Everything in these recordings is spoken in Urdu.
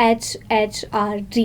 HHRD।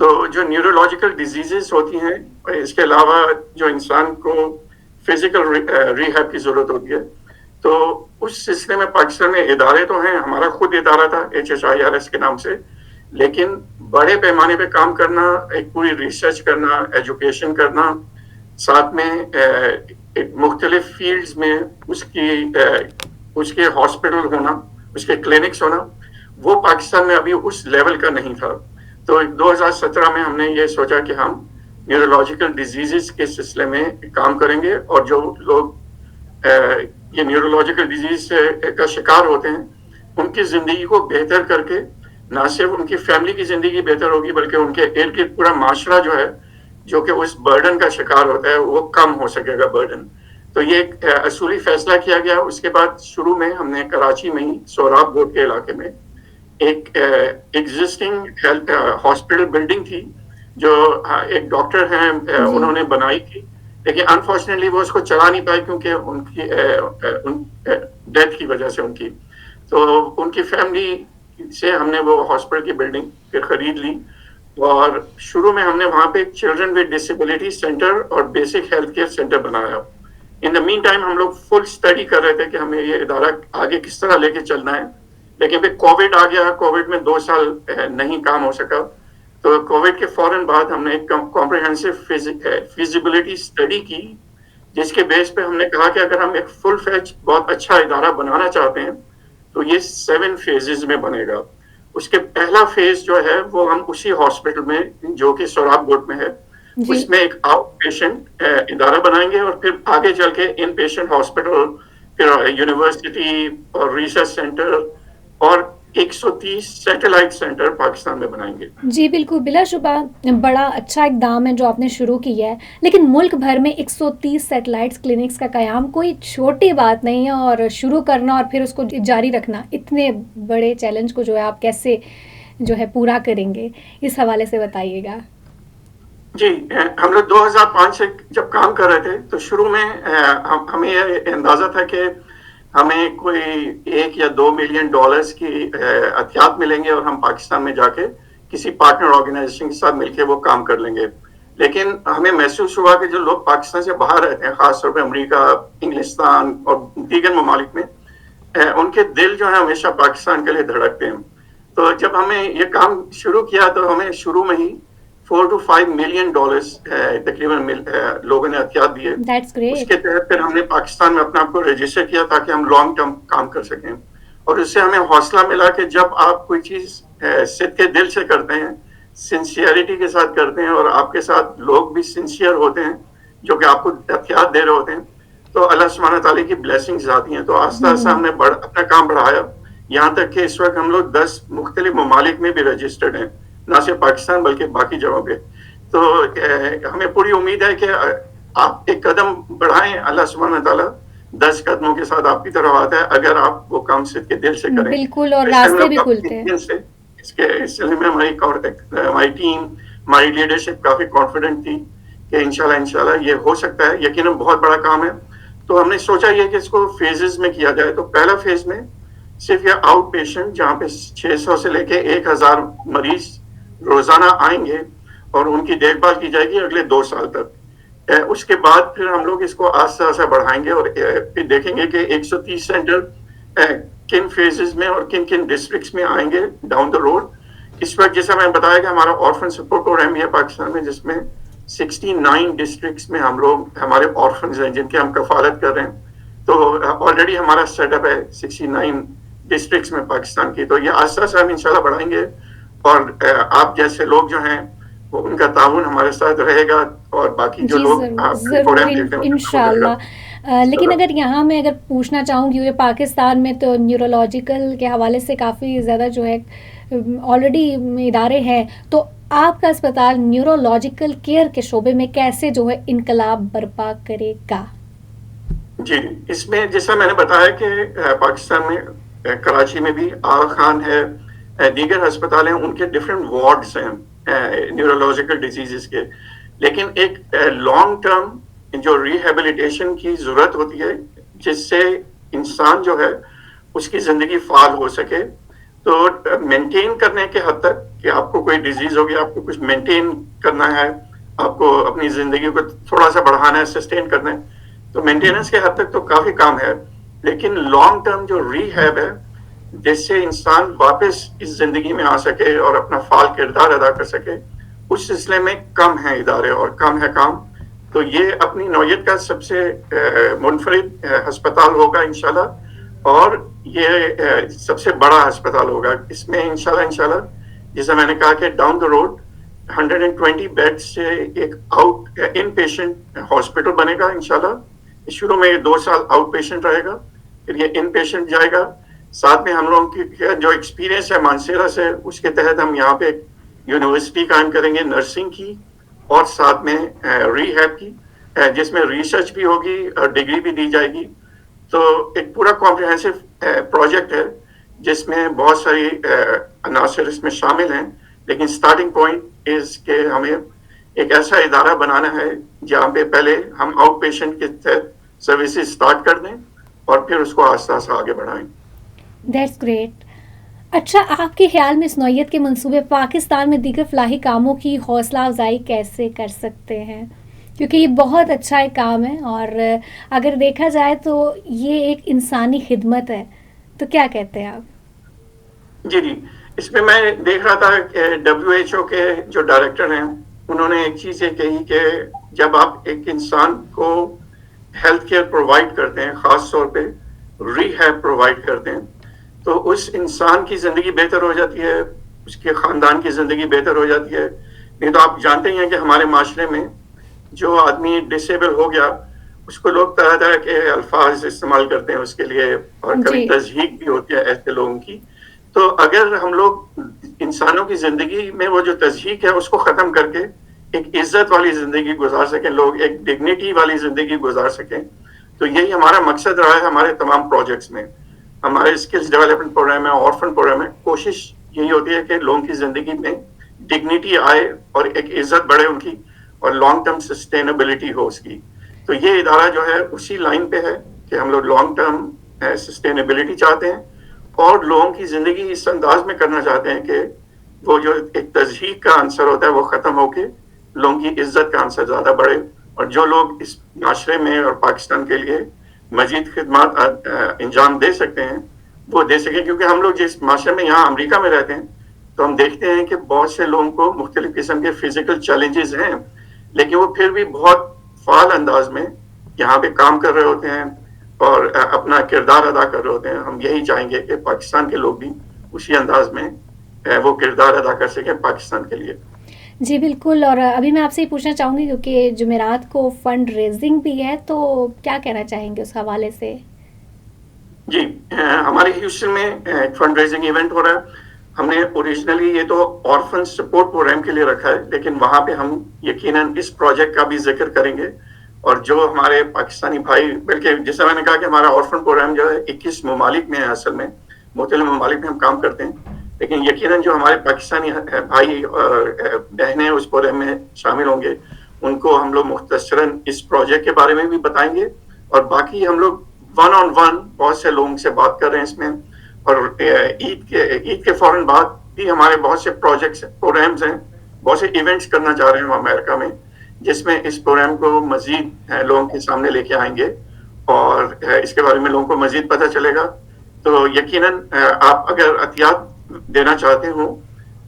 تو جو نیورولوجیکل ڈیزیزز ہوتی ہیں، اس کے علاوہ جو انسان کو فزیکل ریہیب کی ضرورت ہوتی ہے، تو اس سلسلے میں پاکستان میں ادارے تو ہیں. ہمارا خود ادارہ تھا HHIRS کے نام سے، لیکن بڑے پیمانے پہ کام کرنا، ایک پوری ریسرچ کرنا، ایجوکیشن کرنا، ساتھ میں مختلف فیلڈز میں اس کے ہاسپٹل ہونا، اس کے کلینکس ہونا، وہ پاکستان میں ابھی اس لیول کا نہیں تھا. تو 2017 میں ہم نے یہ سوچا کہ ہم نیورولوجیکل ڈیزیزز کے سلسلے میں کام کریں گے، اور جو لوگ یہ نیورولوجیکل ڈیزیز کا شکار ہوتے ہیں ان کی زندگی کو بہتر کر کے نہ صرف ان کی فیملی کی زندگی بہتر ہوگی، بلکہ ان کے ارد گرد پورا معاشرہ جو ہے، جو کہ اس برڈن کا شکار ہوتا ہے، وہ کم ہو سکے گا برڈن. تو یہ ایک اصولی فیصلہ کیا گیا. اس کے بعد شروع میں ہم نے کراچی میں ہی سوراب گوٹ کے علاقے میں ایک ایگزسٹنگ ہیلتھ ہاسپٹل بلڈنگ تھی جو ایک ڈاکٹر ہیں انہوں نے بنائی تھی، لیکن انفارچونیٹلی وہ اس کو چلا نہیں پائے کیونکہ ان کی ڈیتھ کی وجہ سے ان کی. تو ان کی فیملی سے ہم نے وہ ہاسپٹل کی بلڈنگ خرید لی، اور شروع میں ہم نے وہاں پہ چلڈرن ود ڈسیبلٹی سینٹر اور بیسک ہیلتھ کیئر سینٹر بنایا. ان دا مین ٹائم ہم لوگ فل اسٹڈی کر رہے تھے کہ ہمیں یہ ادارہ آگے کس طرح لے کے چلنا ہے، لیکن پھر کووڈ آ گیا. کووڈ میں 2 سال نہیں کام ہو سکا. تو کووڈ کے فوراً بعد ہم نے ایک کمپریہنسو فیزیبلٹی اسٹڈی کی، جس کے بیس پہ ہم نے کہا کہ اگر ہم ایک فل فلیج بہت اچھا ادارہ بنانا چاہتے ہیں تو یہ 7 فیزز میں بنے گا. اس کے پہلا فیز جو ہے وہ ہم اسی ہاسپٹل میں جو کہ سوراب گوٹ میں ہے، اس میں ایک آؤٹ پیشنٹ ادارہ بنائیں گے، اور پھر آگے چل کے ان پیشنٹ ہاسپٹل، پھر یونیورسٹی اور ریسرچ سینٹر اور 130 سیٹلائٹ سینٹر پاکستان میں بنائیں گے. جی بالکل، بلا شبہ بڑا اچھا اقدام ہے جو آپ نے شروع کیا ہے، لیکن ملک بھر میں 130 سیٹلائٹس کلینکس کا قیام کوئی چھوٹی بات نہیں ہے، اور شروع کرنا اور پھر اس کو جاری رکھنا، اتنے بڑے چیلنج کو جو ہے آپ کیسے جو ہے پورا کریں گے، اس حوالے سے بتائیے گا. جی، ہم لوگ 2005 سے جب کام کر رہے تھے تو شروع میں ہمیں یہ اندازہ تھا کہ ہمیں کوئی $1 یا $2 ملین کی عطیات ملیں گے، اور ہم پاکستان میں جا کے کسی پارٹنر آرگنائزیشن کے ساتھ مل کے وہ کام کر لیں گے. لیکن ہمیں محسوس ہوا کہ جو لوگ پاکستان سے باہر رہتے ہیں، خاص طور پہ امریکہ، انگلستان اور دیگر ممالک میں، ان کے دل جو ہے ہمیشہ پاکستان کے لیے دھڑکتے ہیں. تو جب ہمیں یہ کام شروع کیا تو ہمیں شروع میں ہی $4 to $5 ملین تقریباً لوگوں نے عطیات دیے. اس کے تحت پھر ہم نے پاکستان میں اپنے آپ کو رجسٹر کیا تاکہ ہم لانگ ٹرم کام کر سکیں، اور اس سے ہمیں حوصلہ ملا کہ جب آپ کوئی چیز صدق کے دل سے کرتے ہیں، سنسیئرٹی کے ساتھ کرتے ہیں، اور آپ کے ساتھ لوگ بھی سنسیئر ہوتے ہیں جو کہ آپ کو عطیات دے رہے ہوتے ہیں، تو اللہ سبحانہ تعالیٰ کی بلیسنگز آتی ہیں. تو آہستہ آہستہ ہم نے اپنا کام بڑھایا، یہاں تک کہ اس وقت ہم لوگ 10 مختلف ممالک میں بھی رجسٹرڈ ہیں، نہ صرف پاکستان بلکہ باقی جگہوں پہ. تو ہمیں پوری امید ہے کہ آپ ایک قدم بڑھائیں، اللہ سبحانہ تعالیٰ 10 قدموں کے ساتھ آپ کی طرف آتا ہے اگر آپ وہ کام صدق کے دل سے کریں. بالکل، اور راستے بھی کھلتے ہیں. اس سلسلے میں ہماری ٹیم، ہماری لیڈرشپ کافی کانفیڈنٹ تھی کہ انشاءاللہ یہ ہو سکتا ہے. یقیناً بہت بڑا کام ہے. تو ہم نے سوچا یہ کہ اس کو فیزز میں کیا جائے. تو پہلا فیز میں صرف یہ آؤٹ پیشنٹ جہاں پہ 600 سے لے کے 1000 مریض روزانہ آئیں گے، اور ان کی دیکھ بھال کی جائے گی اگلے 2 سال تک. اس کے بعد پھر ہم لوگ اس کو آہستہ آہستہ بڑھائیں گے، اور پھر دیکھیں گے کہ 130 سینٹر کن فیزز میں اور کن کن ڈسٹرکٹس میں آئیں گے ڈاؤن دا روڈ. اس وقت جیسا میں بتایا کہ ہمارا آرفن سپورٹ پروگرام ہے پاکستان میں، جس میں 69 ڈسٹرکٹس میں ہم لوگ ہمارے آرفنز ہیں جن کی ہم کفالت کر رہے ہیں. تو آلریڈی ہمارا سیٹ اپ ہے 69 ڈسٹرکٹس میں پاکستان کی. تو یہ آہستہ آہستہ ہم انشاءاللہ بڑھائیں گے، اور آپ جیسے لوگ جو ہیں وہ ان کا تعاون ہمارے ساتھ رہے گا، اور باقی جو لوگ ضرور انشاءاللہ. لیکن اگر یہاں میں پوچھنا چاہوں گی، پاکستان میں تو نیورولوجیکل کے حوالے سے کافی زیادہ جو ہے آلریڈی ادارے ہیں، تو آپ کا اسپتال نیورولوجیکل کیئر کے شعبے میں کیسے جو ہے انقلاب برپا کرے گا؟ جی، اس میں جیسا میں نے بتایا کہ پاکستان میں کراچی میں بھی آغا خان ہے، دیگر ہسپتال ہیں، ان کے ڈفرینٹ وارڈز ہیں نیورولوجیکل ڈیزیزز کے. لیکن ایک لانگ ٹرم جو ریہیبلیٹیشن کی ضرورت ہوتی ہے جس سے انسان جو ہے اس کی زندگی فعال ہو سکے، تو مینٹین کرنے کے حد تک کہ آپ کو کوئی ڈیزیز ہوگی, آپ کو کچھ مینٹین کرنا ہے, آپ کو اپنی زندگی کو تھوڑا سا بڑھانا ہے, سسٹین کرنا ہے, تو مینٹیننس کے حد تک تو کافی کام ہے. لیکن لانگ ٹرم جو ریہیب ہے, جس سے انسان واپس اس زندگی میں آ سکے اور اپنا فعال کردار ادا کر سکے, اس سلسلے میں کم ہیں ادارے اور کم ہے کام. تو یہ اپنی نوعیت کا سب سے منفرد ہسپتال ہوگا انشاءاللہ, اور یہ سب سے بڑا ہسپتال ہوگا. اس میں انشاءاللہ جیسا میں نے کہا کہ ڈاؤن دا روڈ 120 بیڈ سے ایک آؤٹ ان پیشنٹ ہاسپٹل بنے گا انشاءاللہ. شروع میں 2 سال آؤٹ پیشنٹ رہے گا, پھر یہ ان پیشنٹ جائے گا. ساتھ میں ہم لوگوں کی جو ایکسپیرینس ہے مانسیرا سے, اس کے تحت ہم یہاں پہ یونیورسٹی قائم کریں گے نرسنگ کی, اور ساتھ میں ریہیب کی, جس میں ریسرچ بھی ہوگی اور ڈگری بھی دی جائے گی. تو ایک پورا کمپریہنسو پروجیکٹ ہے جس میں بہت ساری عناصر اس میں شامل ہیں. لیکن سٹارٹنگ پوائنٹ از کہ ہمیں ایک ایسا ادارہ بنانا ہے جہاں پہ پہلے ہم آؤٹ پیشنٹ کے تحت سروسز سٹارٹ کر دیں اور پھر اس کو آہستہ آہستہ آگے بڑھائیں. That's great. اچھا, آپ کے خیال میں اس نوعیت کے منصوبے پاکستان میں دیگر فلاحی کاموں کی حوصلہ افزائی کیسے کر سکتے ہیں؟ کیونکہ یہ بہت اچھا ایک کام ہے, اور اگر دیکھا جائے تو یہ ایک انسانی خدمت ہے. تو کیا کہتے ہیں آپ؟ جی, اس میں میں دیکھ رہا تھا کہ WHO کے جو ڈائریکٹر ہیں, انہوں نے ایک چیز یہ کہی کہ جب آپ ایک انسان کو ہیلتھ کیئر پرووائڈ کرتے ہیں, خاص طور پہ ریہیب پرووائڈ کرتے ہیں, تو اس انسان کی زندگی بہتر ہو جاتی ہے, اس کے خاندان کی زندگی بہتر ہو جاتی ہے. نہیں تو آپ جانتے ہی ہیں کہ ہمارے معاشرے میں جو آدمی ڈسیبل ہو گیا, اس کو لوگ طرح طرح کے الفاظ استعمال کرتے ہیں اس کے لیے, اور کبھی تضحیک بھی ہوتی ہے ایسے لوگوں کی. تو اگر ہم لوگ انسانوں کی زندگی میں وہ جو تضحیک ہے اس کو ختم کر کے ایک عزت والی زندگی گزار سکیں, لوگ ایک ڈگنیٹی والی زندگی گزار سکیں, تو یہی ہمارا مقصد رہا ہے ہمارے تمام پروجیکٹس میں. ہمارے اسکلز ڈیولپمنٹ پروگرام ہے, آرفن پروگرام ہے, کوشش یہی ہوتی ہے کہ لوگوں کی زندگی میں ڈگنیٹی آئے اور ایک عزت بڑھے ان کی, اور لانگ ٹرم سسٹینیبلٹی ہو اس کی. تو یہ ادارہ جو ہے اسی لائن پہ ہے کہ ہم لوگ لانگ ٹرم سسٹینیبلٹی چاہتے ہیں, اور لوگوں کی زندگی اس انداز میں کرنا چاہتے ہیں کہ وہ جو ایک تضحیک کا عنصر ہوتا ہے وہ ختم ہو کے لوگوں کی عزت کا عنصر زیادہ بڑھے, اور جو لوگ اس معاشرے میں اور پاکستان کے لیے مزید خدمات انجام دے سکتے ہیں وہ دے سکیں. کیونکہ ہم لوگ جس معاشرے میں یہاں امریکہ میں رہتے ہیں تو ہم دیکھتے ہیں کہ بہت سے لوگوں کو مختلف قسم کے فزیکل چیلنجز ہیں, لیکن وہ پھر بھی بہت فعال انداز میں یہاں پہ کام کر رہے ہوتے ہیں اور اپنا کردار ادا کر رہے ہوتے ہیں. ہم یہی چاہیں گے کہ پاکستان کے لوگ بھی اسی انداز میں وہ کردار ادا کر سکیں پاکستان کے لیے. جی بالکل. اور ابھی میں آپ سے یہ پوچھنا چاہوں گی کیونکہ جمعرات کو فنڈ ریزنگ بھی ہے, تو کیا کہنا چاہیں گے اس حوالے سے؟ جی, ہمارے ہیوسٹن میں ایک فنڈ ریزنگ ایونٹ ہو رہا ہے. ہم نے اوریجنلی یہ تو آرفن سپورٹ پروگرام کے لیے رکھا ہے, لیکن وہاں پہ ہم یقیناً اس پروجیکٹ کا بھی ذکر کریں گے. اور جو ہمارے پاکستانی بھائی, بلکہ جیسا میں نے کہا کہ ہمارا آرفن پروگرام جو ہے 21 ممالک میں ہے, اصل میں مختلف ممالک میں ہم کام کرتے ہیں, لیکن یقیناً جو ہمارے پاکستانی بھائی اور بہنیں اس پروگرام میں شامل ہوں گے ان کو ہم لوگ مختصراً اس پروجیکٹ کے بارے میں بھی بتائیں گے. اور باقی ہم لوگ ون آن ون بہت سے لوگوں سے بات کر رہے ہیں اس میں, اور عید کے فوراً بعد بھی ہمارے بہت سے پروجیکٹس پروگرامز ہیں, بہت سے ایونٹس کرنا چاہ رہے ہیں ہم امریکہ میں, جس میں اس پروگرام کو مزید لوگوں کے سامنے لے کے آئیں گے اور اس کے بارے میں لوگوں کو مزید پتہ چلے گا. تو یقیناً آپ اگر عطیات دینا چاہتے ہوں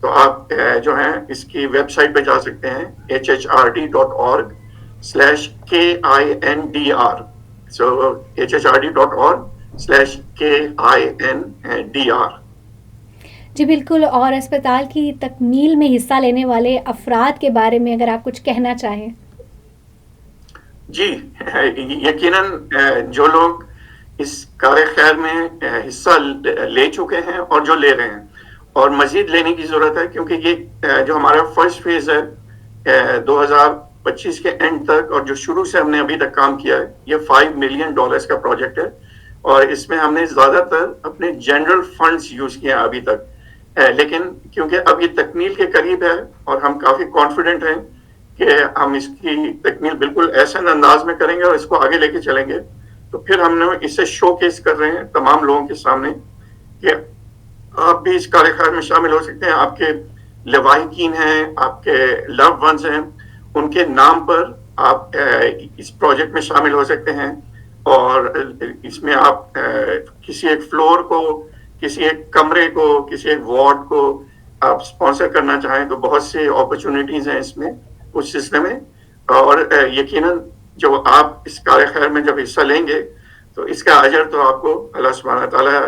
تو آپ جو ہیں اس کی ویب سائٹ پہ جا سکتے ہیں HHRD.org/KINDR. So HHRD.org/KINDR. جی بالکل. اور اسپتال کی تکمیل میں حصہ لینے والے افراد کے بارے میں اگر آپ کچھ کہنا چاہیں. جی, یقیناً جو لوگ اس کار خیر میں حصہ لے چکے ہیں اور جو لے رہے ہیں, اور مزید لینے کی ضرورت ہے, کیونکہ یہ جو ہمارا فرسٹ فیز ہے 2025 کے اینڈ تک, اور جو شروع سے ہم نے ابھی تک کام کیا ہے, یہ $5 ملین کا پروجیکٹ ہے, اور اس میں ہم نے زیادہ تر اپنے جنرل فنڈز یوز کیے ہیں ابھی تک. لیکن کیونکہ اب یہ تکمیل کے قریب ہے اور ہم کافی کانفیڈنٹ ہیں کہ ہم اس کی تکمیل بالکل ایسے انداز میں کریں گے اور اس کو آگے لے کے چلیں گے, تو پھر ہم نے اسے شو کیس کر رہے ہیں تمام لوگوں کے سامنے کہ آپ بھی اس کار خیر میں شامل ہو سکتے ہیں. آپ کے لواحقین ہیں, آپ کے لو ونز ہیں, ان کے نام پر آپ اس پروجیکٹ میں شامل ہو سکتے ہیں. اور اس میں آپ کسی ایک فلور کو, کسی ایک کمرے کو, کسی ایک وارڈ کو آپ اسپانسر کرنا چاہیں تو بہت سی اپرچونیٹیز ہیں اس میں, اس سلسلے میں. اور یقیناً جو آپ اس کار خیر میں جب حصہ لیں گے تو اس کا اجر تو آپ کو اللہ سبحانہ تعالیٰ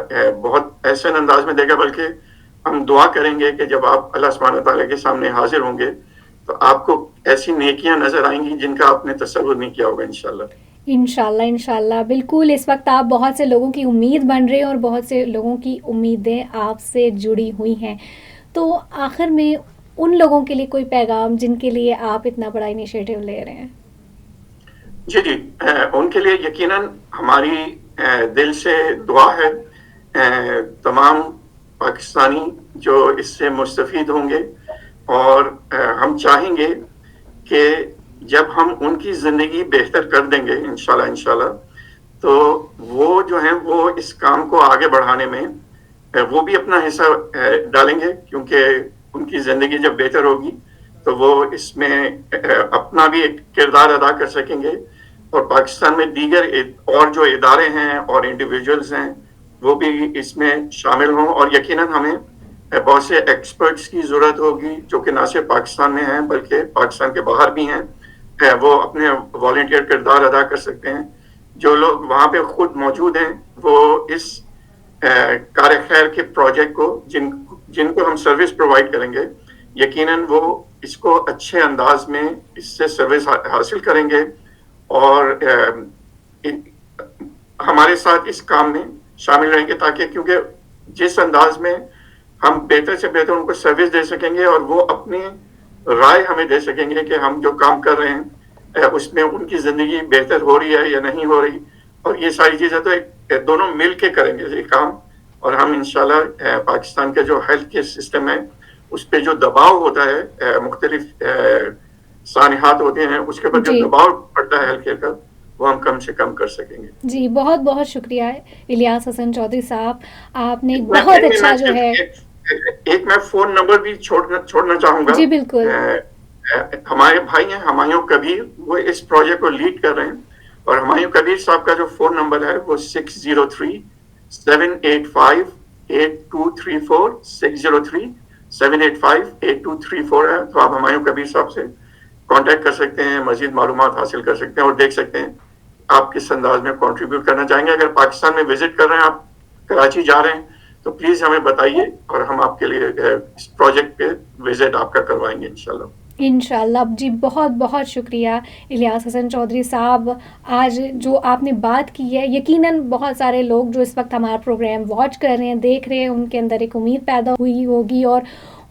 بہت احسن انداز میں دے گا. بلکہ ہم دعا کریں گے کہ جب آپ اللہ سبحانہ تعالیٰ کے سامنے حاضر ہوں گے تو آپ کو ایسی نیکیاں نظر آئیں گی جن کا آپ نے تصور نہیں کیا ہوگا انشاءاللہ. انشاءاللہ انشاءاللہ بالکل. اس وقت آپ بہت سے لوگوں کی امید بن رہے ہیں اور بہت سے لوگوں کی امیدیں آپ سے جڑی ہوئی ہیں. تو آخر میں ان لوگوں کے لیے کوئی پیغام جن کے لیے آپ اتنا بڑا انیشیٹو لے رہے ہیں؟ جی جی, ان کے لیے یقیناً ہماری دل سے دعا ہے. تمام پاکستانی جو اس سے مستفید ہوں گے, اور ہم چاہیں گے کہ جب ہم ان کی زندگی بہتر کر دیں گے انشاءاللہ تو وہ جو ہیں وہ اس کام کو آگے بڑھانے میں وہ بھی اپنا حصہ ڈالیں گے, کیونکہ ان کی زندگی جب بہتر ہوگی تو وہ اس میں اپنا بھی ایک کردار ادا کر سکیں گے. اور پاکستان میں دیگر اور جو ادارے ہیں اور انڈیویجولز ہیں وہ بھی اس میں شامل ہوں. اور یقیناً ہمیں بہت سے ایکسپرٹس کی ضرورت ہوگی جو کہ نہ صرف پاکستان میں ہیں بلکہ پاکستان کے باہر بھی ہیں. وہ اپنے والنٹیئر کردار ادا کر سکتے ہیں. جو لوگ وہاں پہ خود موجود ہیں وہ اس کار خیر کے پروجیکٹ کو جن کو ہم سروس پرووائڈ کریں گے یقیناً وہ اس کو اچھے انداز میں اس سے سروس حاصل کریں گے اور ہمارے ساتھ اس کام میں شامل رہیں گے, تاکہ کیونکہ جس انداز میں ہم بہتر سے بہتر ان کو سروس دے سکیں گے اور وہ اپنی رائے ہمیں دے سکیں گے کہ ہم جو کام کر رہے ہیں اس میں ان کی زندگی بہتر ہو رہی ہے یا نہیں ہو رہی. اور یہ ساری چیزیں تو دونوں مل کے کریں گے یہ کام. اور ہم انشاءاللہ پاکستان کا جو ہیلتھ کیئر سسٹم ہے اس پہ جو دباؤ ہوتا ہے, مختلف سانحات ہوتے ہیں, اس کے اوپر جو جی دباؤ پڑتا ہے ہیلتھ کیئر کا وہ ہم کم سے کم کر سکیں گے. جی, بہت بہت شکریہ الیاس حسن چودھری صاحب. آپ نے میں بہت اچھا جو ہے. ایک میں فون نمبر بھی چھوڑنا چاہوں گا. جی بالکل. ہمارے بھائی ہیں ہمایوں کبیر, وہ اس پروجیکٹ کو لیڈ کر رہے ہیں. اور ہمایوں کبیر صاحب کا جو فون نمبر ہے وہ 603-785-8234 603-785-8234 ہے. تو آپ ہمایوں کبیر صاحب سے کانٹیکٹ کر سکتے ہیں, مزید معلومات حاصل کر سکتے ہیں اور دیکھ سکتے ہیں آپ کس انداز میں کنٹریبیوٹ کرنا چاہیں گے. اگر پاکستان میں وزٹ کر رہے ہیں, آپ کراچی جا رہے ہیں تو پلیز ہمیں بتائیے اور ہم آپ کے لیے اس پروجیکٹ پہ وزٹ آپ کا کروائیں گے انشاءاللہ. انشاءاللہ. جی بہت بہت شکریہ الیاس حسن چودھری صاحب. آج جو آپ نے بات کی ہے یقیناً بہت سارے لوگ جو اس وقت ہمارا پروگرام واچ کر رہے ہیں, دیکھ رہے ہیں, ان کے اندر ایک امید پیدا ہوئی ہوگی اور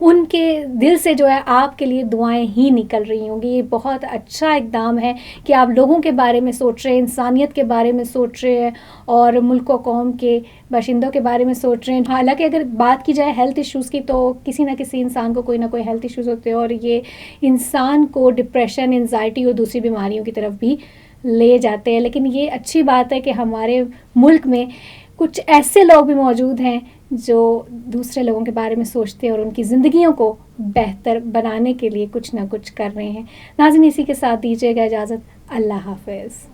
ان کے دل سے جو ہے آپ کے لیے دعائیں ہی نکل رہی ہوں گی. یہ بہت اچھا اقدام ہے کہ آپ لوگوں کے بارے میں سوچ رہے ہیں, انسانیت کے بارے میں سوچ رہے ہیں اور ملک و قوم کے باشندوں کے بارے میں سوچ رہے ہیں. حالانکہ اگر بات کی جائے ہیلتھ ایشوز کی تو کسی نہ کسی انسان کو کوئی نہ کوئی ہیلتھ ایشوز ہوتے ہیں اور یہ انسان کو ڈپریشن, انزائٹی اور دوسری بیماریوں کی طرف بھی لے جاتے ہیں. لیکن یہ اچھی بات ہے کہ ہمارے ملک میں کچھ ایسے لوگ بھی موجود ہیں جو دوسرے لوگوں کے بارے میں سوچتے ہیں اور ان کی زندگیوں کو بہتر بنانے کے لیے کچھ نہ کچھ کر رہے ہیں. ناظرین, اسی کے ساتھ دیجیے گا اجازت. اللہ حافظ.